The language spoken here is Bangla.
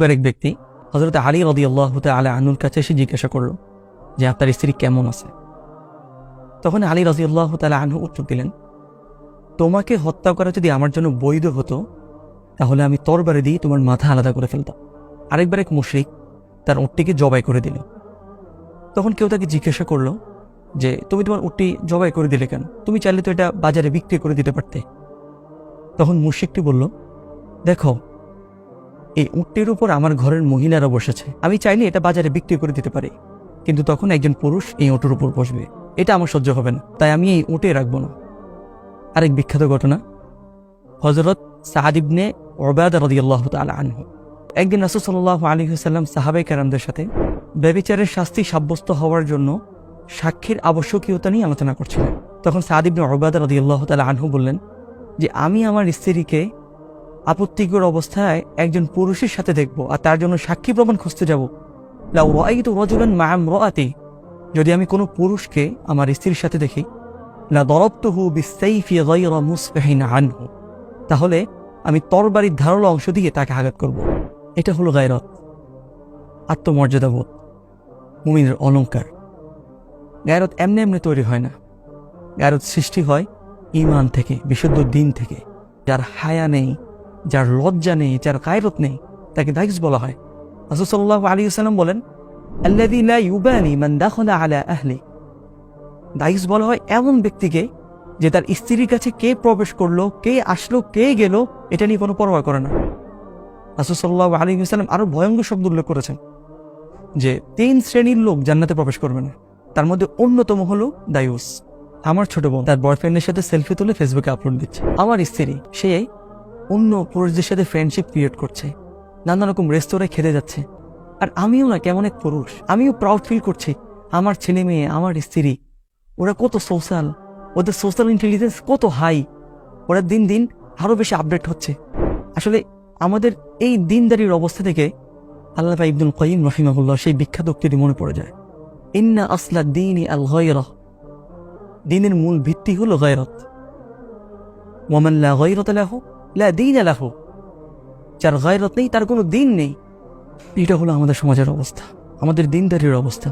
একবার এক ব্যক্তি হযরত আলী রাদিয়াল্লাহু তাআলা আনহুর কাছে এসে জিজ্ঞাসা করলো যে আপনার স্ত্রী কেমন আছে। তখন আলী রাদিয়াল্লাহু তাআলা আনহু উত্তর দিলেন, তোমাকে হত্যা করা যদি আমার জন্য বৈধ হতো তাহলে আমি তরবারি দিয়ে তোমার মাথা আলাদা করে ফেলতাম। আরেকবার এক মুশরিক তার উটটিকে জবাই করে দিল। তখন কেউ তাকে জিজ্ঞাসা করলো যে তুমি তোমার উটটি জবাই করে দিলে কেন? তুমি চাইলে তো এটা বাজারে বিক্রি করে দিতে পারতে। তখন মুশরিকটি বলল, দেখো এই উটটির উপর আমার ঘরের মহিলারা বসেছে, আমি চাইলে এটা বাজারে বিক্রি করে দিতে পারি, কিন্তু তখন একজন পুরুষ এই উটের উপর বসবে, এটা আমার সহ্য হবে না, তাই আমি এই উটে রাখবো না। আরেক বিখ্যাত ঘটনা, হযরত সাআদ ইবনে উবাদা রাদিয়াল্লাহু তাআলা আনহু একদিন রাসূল সাল্লাল্লাহু আলাইহি ওয়াসাল্লাম সাহাবায়ে কেরামদের সাথে ব্যভিচারের শাস্তি সাব্যস্ত হওয়ার জন্য সাক্ষীর আবশ্যকীয়তা নিয়ে আলোচনা করছিলেন। তখন সাআদ ইবনে উবাদা রাদিয়াল্লাহু তাআলা আনহু বললেন যে আমি আমার স্ত্রীকে আপত্তিকর অবস্থায় একজন পুরুষের সাথে দেখব আর তার জন্য সাক্ষী প্রমাণ খুঁজতে যাব। লাউ রাআইতু রাজুলান মা'a ইমরাআতি, যদি আমি কোনো পুরুষকে আমার স্ত্রীর সাথে দেখি, লা দারাবতুহু বিস-সাইফি গায়রা মুসফিহিন আনহু, তাহলে আমি তরবারির ধারালো অংশ দিয়ে তাকে আঘাত করব। এটা হলো গায়রত, আত্মমর্যাদাবোধ, মুমিনের অলংকার। গায়রত এমনি এমনি তৈরি হয় না। গায়রত সৃষ্টি হয় ঈমান থেকে, বিশুদ্ধ দ্বীন থেকে। যার হায়া নেই, যার লজ্জা নেই, যার গায়রত নেই, তাকে দাইস বলা হয়। রাসূল সাল্লাল্লাহু আলাইহি ওয়াসাল্লাম বলেন, আল্লাযী লা ইউবানি মান দাখালা আলা আহলি, দাইস বলা হয় এমন ব্যক্তিকে যে তার স্ত্রীর কাছে কে প্রবেশ করলো, কে আসলো, কে গেল, এটা নিয়ে কোনো পরোয়া করে না। রাসূল সাল্লাল্লাহু আলাইহি ওয়াসাল্লাম আরো ভয়ঙ্কর শব্দ উল্লেখ করেছেন যে 3 শ্রেণীর লোক জান্নাতে প্রবেশ করবে না। তার মধ্যে অন্যতম হলো দায়ুস। আমার ছোট বোন তার বয়ফ্রেন্ডের সাথে সেলফি তুলে ফেসবুকে আপলোড দিচ্ছে। আমার স্ত্রী সে অন্য পুরুষদের সাথে ফ্রেন্ডশিপ ক্রিয়েট করছে, নানা রকম রেস্তোরাঁয় খেতে যাচ্ছে। আর আমিও না কেমন এক পুরুষ, আমিও প্রাউড ফিল করছি আমার ছেলে মেয়ে, আমার স্ত্রী, ওরা কত সোশ্যাল, ওদের সোশ্যাল ইন্টেলিজেন্স কত হাই, ওরা দিন দিন আরো বেশি আপডেট হচ্ছে। আসলে আমাদের এই দিনদারির অবস্থা থেকে আল্লামা ইবনুল কাইয়িম রাহিমাহুল্লাহ সেই বিখ্যাত উক্তিটি মনে পড়ে যায়, ইন্না আসলা দ্বীনি আল গায়রা, দ্বীনের মূল ভিত্তি হলো গায়রত। ওয়ামান লা গায়রাতা লাহু লা দীনা লাহু, যার গায়রত নেই তার কোনো দিন নেই। এটা হলো আমাদের সমাজের অবস্থা, আমাদের দিনদারির অবস্থা।